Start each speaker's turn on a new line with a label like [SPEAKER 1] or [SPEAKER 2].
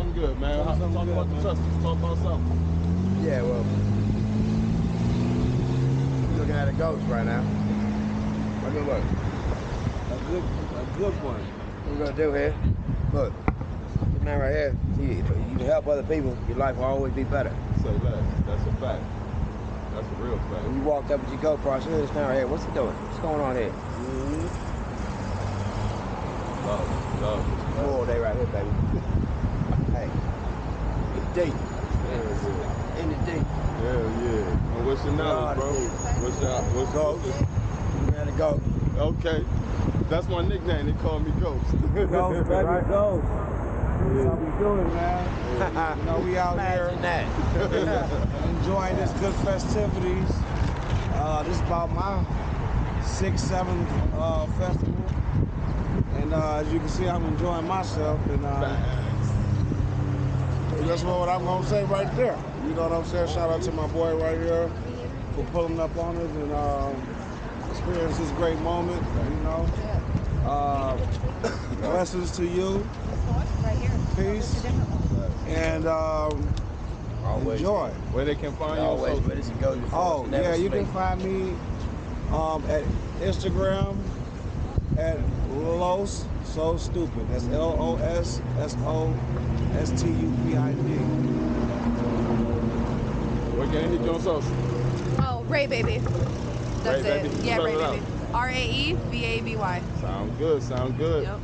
[SPEAKER 1] something good, man. Talk about the Tuscans. Talk about something.
[SPEAKER 2] Yeah, well, you're looking at a ghost right now. Look at look.
[SPEAKER 3] A good one.
[SPEAKER 2] What we're gonna do here? Look, this man right here. You help other people, your life will always be better.
[SPEAKER 1] Say less. That's a fact. That's a real fact.
[SPEAKER 2] When you walked up with your GoPro, I said, this man right here. What's he doing? What's going on here?
[SPEAKER 1] Love.
[SPEAKER 2] All day right here, baby. Hey, it's deep.
[SPEAKER 1] Yeah.
[SPEAKER 2] In the deep.
[SPEAKER 1] Hell yeah. And what's your knowledge, bro? What's
[SPEAKER 2] Ghost? You gotta go.
[SPEAKER 1] Okay. That's my nickname. They call me Ghost.
[SPEAKER 3] Ghost, baby, right? Ghost. That's how we do it, man. You know, we out here enjoying this good festivities. This is about my 6th, 7th festival. And as you can see, I'm enjoying myself. And that's what I'm going to say right there. You know what I'm saying? Shout out to my boy right here for pulling up on us and experience this great moment, you know. Blessings to you. Peace. And enjoy.
[SPEAKER 1] Where they can find you?
[SPEAKER 2] Always where this goes before.
[SPEAKER 3] Oh, yeah, you can find me at Instagram at Los So Stupid. That's LOSSOSTUPID.
[SPEAKER 1] Where can they hit you on social?
[SPEAKER 4] Oh, Ray Baby. That's
[SPEAKER 1] Ray
[SPEAKER 4] it.
[SPEAKER 1] Baby?
[SPEAKER 4] Yeah,
[SPEAKER 1] Spell
[SPEAKER 4] Ray
[SPEAKER 1] it out.
[SPEAKER 4] Baby. RAEVABY.
[SPEAKER 1] Sound good.
[SPEAKER 4] Yep.